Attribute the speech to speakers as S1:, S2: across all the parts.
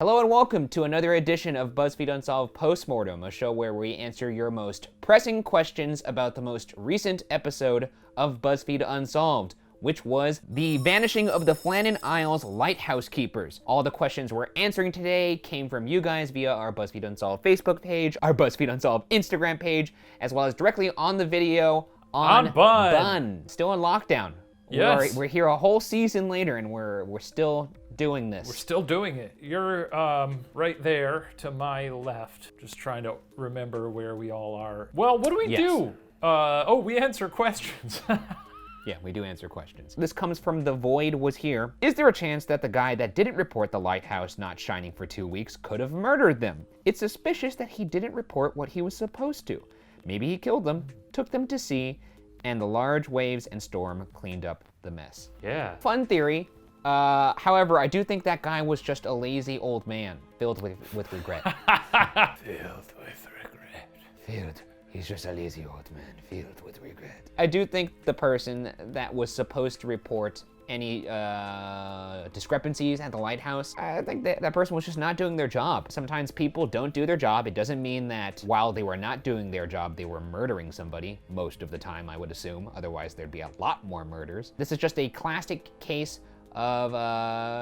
S1: Hello and welcome to another edition of BuzzFeed Unsolved Postmortem, a show where we answer your most pressing questions about the most recent episode of BuzzFeed Unsolved, which was the vanishing of the Flannan Isles lighthouse keepers. All the questions we're answering today came from you guys via our BuzzFeed Unsolved Facebook page, our BuzzFeed Unsolved Instagram page, as well as directly on the video on Bun. Still in lockdown.
S2: Yes.
S1: We're here a whole season later and we're still doing this.
S2: We're still doing it. You're right there to my left. Just trying to remember where we all are. Well, what do we do? We answer questions.
S1: Yeah, we do answer questions. This comes from The Void Was Here. Is there a chance that the guy that didn't report the lighthouse not shining for 2 weeks could have murdered them? It's suspicious that he didn't report what he was supposed to. Maybe he killed them, took them to sea, and the large waves and storm cleaned up the mess.
S2: Yeah.
S1: Fun theory. However, I do think that guy was just a lazy old man filled with regret.
S2: Filled with regret.
S1: He's just a lazy old man filled with regret. I do think the person that was supposed to report any discrepancies at the lighthouse, I think that person was just not doing their job. Sometimes people don't do their job. It doesn't mean that while they were not doing their job, they were murdering somebody. Most of the time, I would assume. Otherwise, there'd be a lot more murders. This is just a classic case of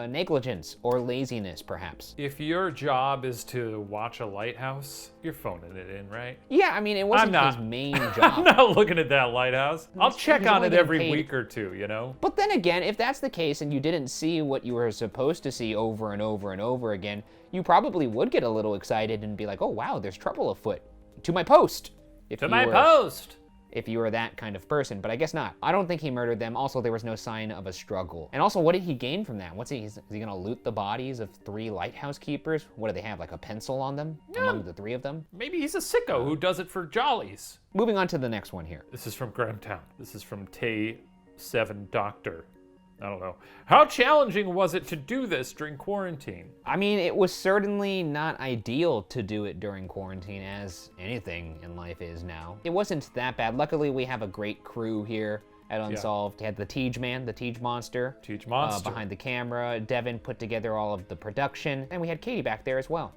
S1: negligence or laziness, perhaps.
S2: If your job is to watch a lighthouse, you're phoning it in, right?
S1: Yeah, I mean, it wasn't his main job.
S2: I'm not looking at that lighthouse. I'll check on it every week or two, you know?
S1: But then again, if that's the case and you didn't see what you were supposed to see over and over and over again, you probably would get a little excited and be like, oh wow, there's trouble afoot. To my post. If you were that kind of person, but I guess not. I don't think he murdered them. Also, there was no sign of a struggle. And also, what did he gain from that? Is he gonna loot the bodies of 3 lighthouse keepers? What do they have, like a pencil on them among the 3 of them?
S2: Maybe he's a sicko who does it for jollies.
S1: Moving on to the next one here.
S2: This is from Grahamtown. This is from Tay7 Doctor. I don't know. How challenging was it to do this during quarantine?
S1: I mean, it was certainly not ideal to do it during quarantine, as anything in life is now. It wasn't that bad. Luckily, we have a great crew here at Unsolved. We had the Tej Man, the Tej Monster. Behind the camera. Devin put together all of the production. And we had Katie back there as well.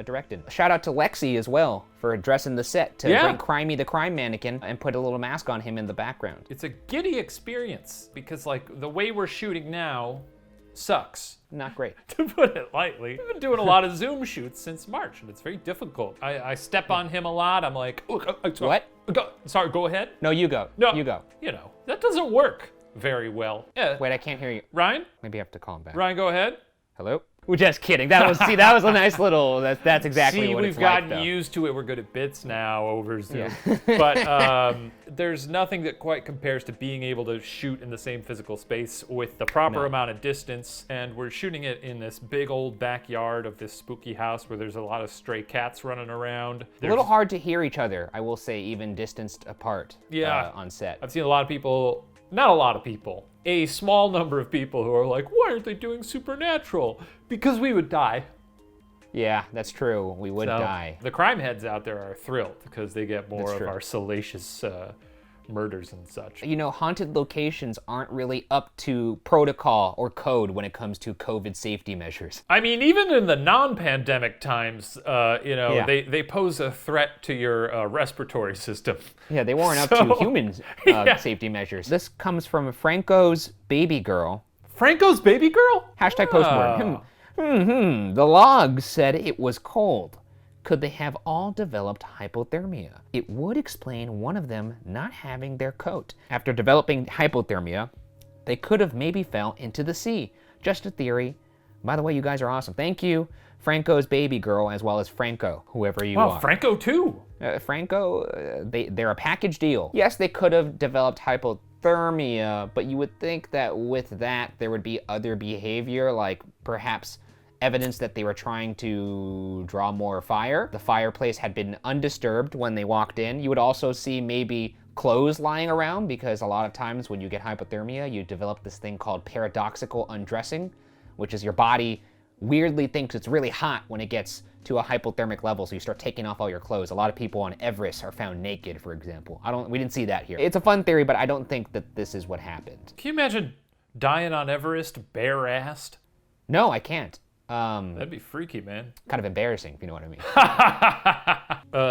S1: Directed. Shout out to Lexi as well for dressing the set to bring Crimey the crime mannequin and put a little mask on him in the background.
S2: It's a giddy experience because like the way we're shooting now sucks.
S1: Not great.
S2: To put it lightly. We've been doing a lot of Zoom shoots since March and it's very difficult. I step on him a lot. I'm like,
S1: what?
S2: Sorry, go ahead.
S1: No, you go.
S2: No,
S1: you go.
S2: You know, that doesn't work very well. Yeah.
S1: Wait, I can't hear you.
S2: Ryan?
S1: Maybe I have to call him back.
S2: Ryan, go ahead.
S1: Hello? We're just kidding. That was a nice little, that's exactly what it's like,
S2: we've gotten used to it. We're good at bits now over Zoom. Yeah. But there's nothing that quite compares to being able to shoot in the same physical space with the proper amount of distance. And we're shooting it in this big old backyard of this spooky house where there's a lot of stray cats running around.
S1: A little hard to hear each other, I will say, even distanced apart on set.
S2: I've seen a lot of people, not a lot of people, a small number of people who are like, why aren't they doing Supernatural? Because we would die.
S1: Yeah, that's true. We would die.
S2: The crime heads out there are thrilled because they get more of our salacious murders and such.
S1: You know, haunted locations aren't really up to protocol or code when it comes to COVID safety measures.
S2: I mean, even in the non-pandemic times, they pose a threat to your respiratory system.
S1: Yeah, they weren't up to human safety measures. This comes from Franco's baby girl.
S2: Franco's baby girl?
S1: Hashtag postmortem. The logs said it was cold. Could they have all developed hypothermia? It would explain one of them not having their coat. After developing hypothermia, they could have maybe fell into the sea. Just a theory. By the way, you guys are awesome. Thank you, Franco's baby girl, as well as Franco, whoever you are.
S2: Wow, Franco too.
S1: Franco, they're a package deal. Yes, they could have developed hypothermia, but you would think that with that, there would be other behavior, like perhaps evidence that they were trying to draw more fire. The fireplace had been undisturbed when they walked in. You would also see maybe clothes lying around because a lot of times when you get hypothermia, you develop this thing called paradoxical undressing, which is your body weirdly thinks it's really hot when it gets to a hypothermic level, so you start taking off all your clothes. A lot of people on Everest are found naked, for example. We didn't see that here. It's a fun theory, but I don't think that this is what happened.
S2: Can you imagine dying on Everest bare-assed?
S1: No, I can't.
S2: That'd be freaky, man.
S1: Kind of embarrassing, if you know what I mean.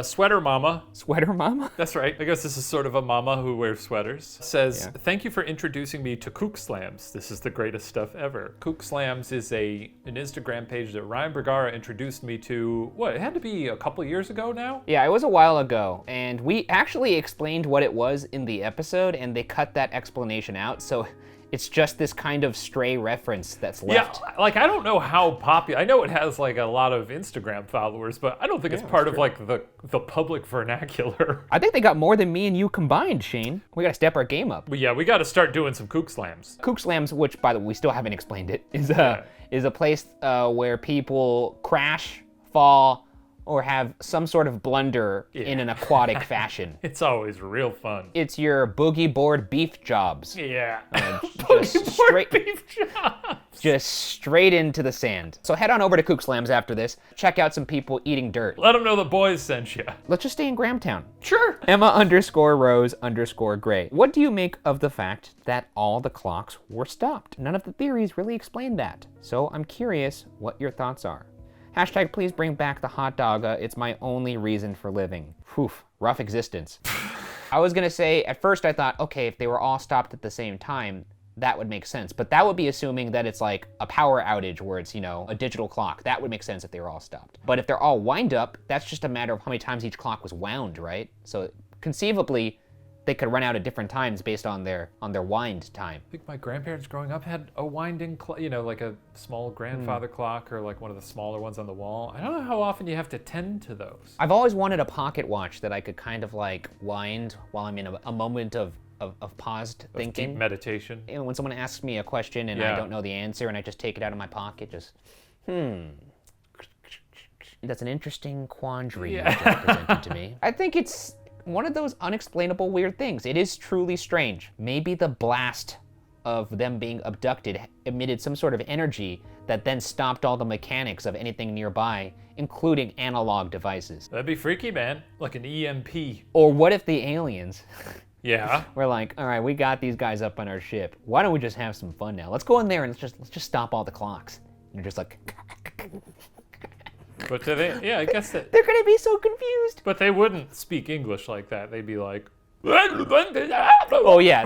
S2: Sweater Mama.
S1: Sweater mama?
S2: That's right. I guess this is sort of a mama who wears sweaters. Says, thank you for introducing me to Kook Slams. This is the greatest stuff ever. Kook Slams is an Instagram page that Ryan Bergara introduced me to, it had to be a couple years ago now?
S1: Yeah, it was a while ago, and we actually explained what it was in the episode, and they cut that explanation out, so it's just this kind of stray reference that's left.
S2: Yeah, like I don't know how popular. I know it has like a lot of Instagram followers, but I don't think it's part of like the public vernacular.
S1: I think they got more than me and you combined, Shane. We gotta step our game up.
S2: But yeah, we gotta start doing some Kook Slams.
S1: Kook Slams, which by the way, we still haven't explained it, is a place where people crash, fall, or have some sort of blunder in an aquatic fashion.
S2: It's always real fun.
S1: It's your boogie board beef jobs.
S2: Yeah.
S1: Just straight into the sand. So head on over to Kook Slams after this. Check out some people eating dirt.
S2: Let them know the boys sent you.
S1: Let's just stay in Grahamtown.
S2: Sure.
S1: Emma_Rose_Gray. What do you make of the fact that all the clocks were stopped? None of the theories really explain that. So I'm curious what your thoughts are. Hashtag please bring back the hot dog. It's my only reason for living. Whew, rough existence. I was gonna say, at first I thought, okay, if they were all stopped at the same time, that would make sense. But that would be assuming that it's like a power outage where it's, a digital clock. That would make sense if they were all stopped. But if they're all wind up, that's just a matter of how many times each clock was wound, right? So conceivably, they could run out at different times based on their wind time.
S2: I think my grandparents growing up had a winding clock, like a small grandfather clock or like one of the smaller ones on the wall. I don't know how often you have to tend to those.
S1: I've always wanted a pocket watch that I could kind of like wind while I'm in a moment of paused thinking.
S2: Deep meditation.
S1: When someone asks me a question and I don't know the answer and I just take it out of my pocket, That's an interesting quandary you just presented to me. I think it's one of those unexplainable weird things. It is truly strange. Maybe the blast of them being abducted emitted some sort of energy that then stopped all the mechanics of anything nearby, including analog devices.
S2: That'd be freaky, man. Like an EMP.
S1: Or what if the aliens
S2: Yeah.
S1: we're like, all right, we got these guys up on our ship. Why don't we just have some fun now? Let's go in there and let's just stop all the clocks. And you're just like
S2: But I guess that
S1: they're gonna be so confused.
S2: But they wouldn't speak English like that. They'd be like,
S1: oh yeah.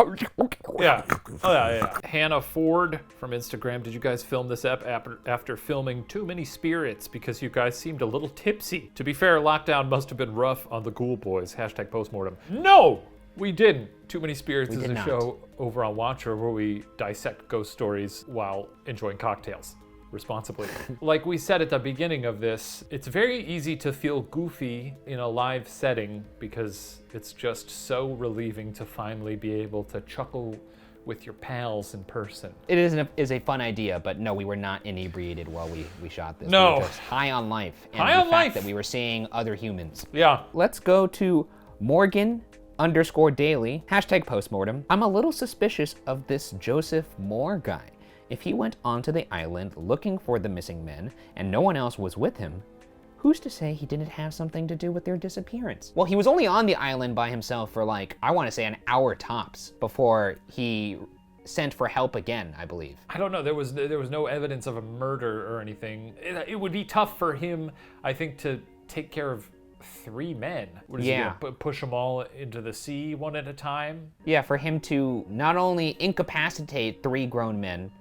S2: Yeah. Hannah Ford from Instagram. Did you guys film this after filming Too Many Spirits because you guys seemed a little tipsy? To be fair, lockdown must have been rough on the Ghoul Boys. Hashtag postmortem. No, we didn't. Too Many Spirits is a show over on Watcher where we dissect ghost stories while enjoying cocktails responsibly. Like we said at the beginning of this, it's very easy to feel goofy in a live setting because it's just so relieving to finally be able to chuckle with your pals in person.
S1: It is a fun idea, but no, we were not inebriated while we shot this.
S2: No.
S1: We were just high on life. And
S2: high on
S1: the
S2: life.
S1: fact that we were seeing other humans.
S2: Yeah.
S1: Let's go to Morgan_Daily. Hashtag postmortem. I'm a little suspicious of this Joseph Moore guy. If he went onto the island looking for the missing men and no one else was with him, who's to say he didn't have something to do with their disappearance? Well, he was only on the island by himself for like, I want to say an hour tops before he sent for help again, I believe.
S2: I don't know. There was no evidence of a murder or anything. It would be tough for him, I think, to take care of 3 men. What is he gonna push them all into the sea one at a time?
S1: Yeah, for him to not only incapacitate 3 grown men,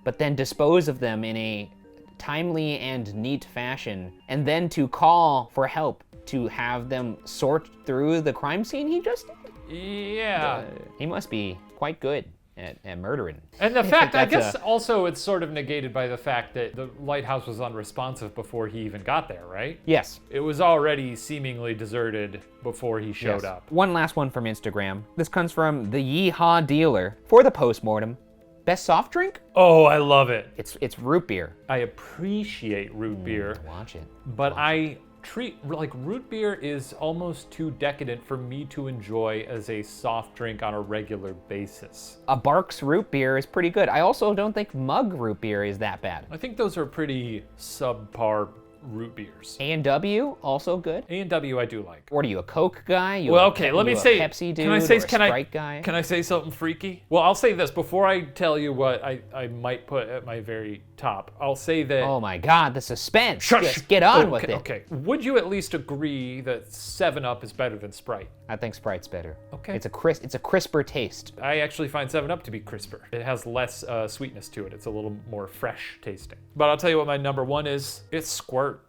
S1: but then dispose of them in a timely and neat fashion, and then to call for help to have them sort through the crime scene he just did.
S2: Yeah.
S1: He must be quite good at murdering.
S2: And the fact, I guess also it's sort of negated by the fact that the lighthouse was unresponsive before he even got there, right?
S1: Yes.
S2: It was already seemingly deserted before he showed up.
S1: One last one from Instagram. This comes from the Yeehaw Dealer. For the postmortem, best soft drink?
S2: Oh, I love it.
S1: It's root beer.
S2: I appreciate root beer.
S1: Watch it.
S2: But I treat, like, root beer is almost too decadent for me to enjoy as a soft drink on a regular basis.
S1: A Barks root beer is pretty good. I also don't think mug root beer is that bad.
S2: I think those are pretty subpar root beers.
S1: A&W, also good.
S2: A&W I do like.
S1: What are you, a Coke guy? You
S2: Well,
S1: a
S2: okay,
S1: Pe-
S2: let me
S1: you a
S2: say,
S1: Pepsi dude
S2: can I say,
S1: or a Sprite guy?
S2: Can I say something freaky? Well, I'll say this before I tell you what I might put at my very top. I'll say that.
S1: Oh my God, the suspense.
S2: Shush.
S1: Just get on with it.
S2: Okay. Would you at least agree that 7-Up is better than Sprite?
S1: I think Sprite's better.
S2: Okay.
S1: It's a crisper taste.
S2: I actually find 7-Up to be crisper. It has less sweetness to it. It's a little more fresh tasting. But I'll tell you what my number one is. It's Squirt.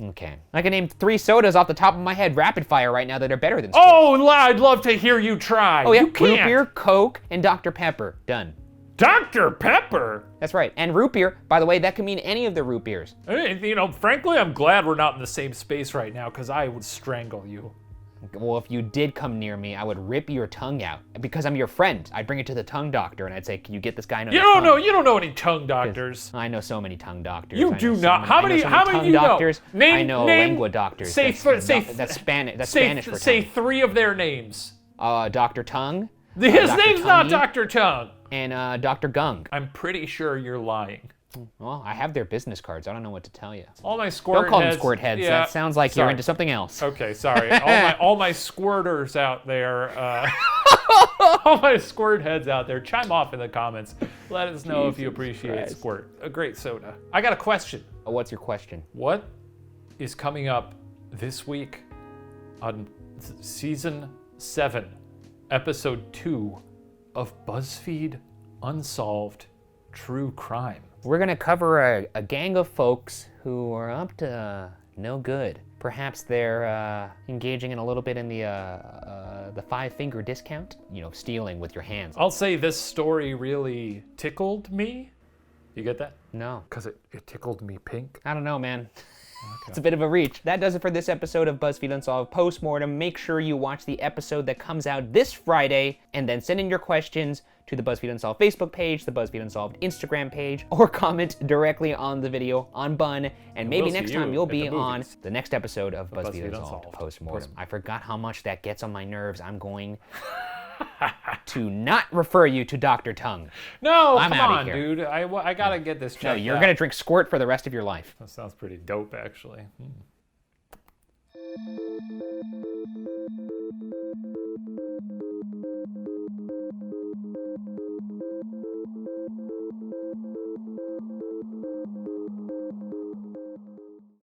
S1: Okay. I can name 3 sodas off the top of my head rapid fire right now that are better than Squirt.
S2: Oh, I'd love to hear you try.
S1: Oh yeah,
S2: You can't.
S1: root beer, Coke, and Dr. Pepper. Done.
S2: Dr. Pepper?
S1: That's right. And root beer, by the way, that can mean any of the root beers.
S2: Hey, you know, frankly, I'm glad we're not in the same space right now because I would strangle you.
S1: Well, if you did come near me, I would rip your tongue out. Because I'm your friend, I'd bring it to the tongue doctor and I'd say, can you get this guy another tongue?
S2: You don't know any tongue doctors.
S1: I know so many tongue doctors.
S2: You
S1: I know
S2: do
S1: so
S2: not.
S1: many-
S2: How
S1: I know
S2: many?
S1: so
S2: How
S1: many
S2: many
S1: tongue
S2: you
S1: doctors.
S2: know? Name,
S1: I know
S2: name,
S1: lingua doctors.
S2: Say,
S1: That's Spanish for
S2: say
S1: tongue.
S2: 3 of their names.
S1: Dr. Tongue.
S2: His
S1: Dr.
S2: name's not
S1: Tonguey,
S2: Dr. Tongue.
S1: And Dr. Gung.
S2: I'm pretty sure you're lying.
S1: Well, I have their business cards. I don't know what to tell you.
S2: All my squirt
S1: Don't call
S2: heads,
S1: them squirt heads.
S2: Yeah,
S1: That sounds like
S2: sorry.
S1: you're into something else.
S2: Okay, sorry. all my squirters out there, all my squirt heads out there, chime off in the comments. Let us know if you appreciate
S1: Christ.
S2: Squirt. A great soda. I got a question.
S1: What's your question?
S2: What is coming up this week on season 7, episode 2 of BuzzFeed Unsolved True Crime?
S1: We're gonna cover a gang of folks who are up to no good. Perhaps they're engaging in a little bit in the 5-finger discount. You know, stealing with your hands.
S2: I'll say this story really tickled me. You get that?
S1: No,
S2: Because it tickled me pink.
S1: I don't know, man. It's a bit of a reach. That does it for this episode of BuzzFeed Unsolved Postmortem. Make sure you watch the episode that comes out this Friday, and then send in your questions to the BuzzFeed Unsolved Facebook page, the BuzzFeed Unsolved Instagram page, or comment directly on the video on Bun, and maybe
S2: we'll see
S1: next
S2: you
S1: time you'll
S2: at
S1: be
S2: the
S1: on
S2: movies.
S1: the next episode of BuzzFeed
S2: BuzzFeed
S1: Unsolved
S2: Unsolved
S1: Postmortem. I forgot how much that gets on my nerves. I'm going to not refer you to Dr. Tongue.
S2: No,
S1: I'm
S2: come
S1: outta
S2: on,
S1: here.
S2: dude. I gotta get this checked
S1: No, you're
S2: out.
S1: gonna drink Squirt for the rest of your life.
S2: That sounds pretty dope, actually.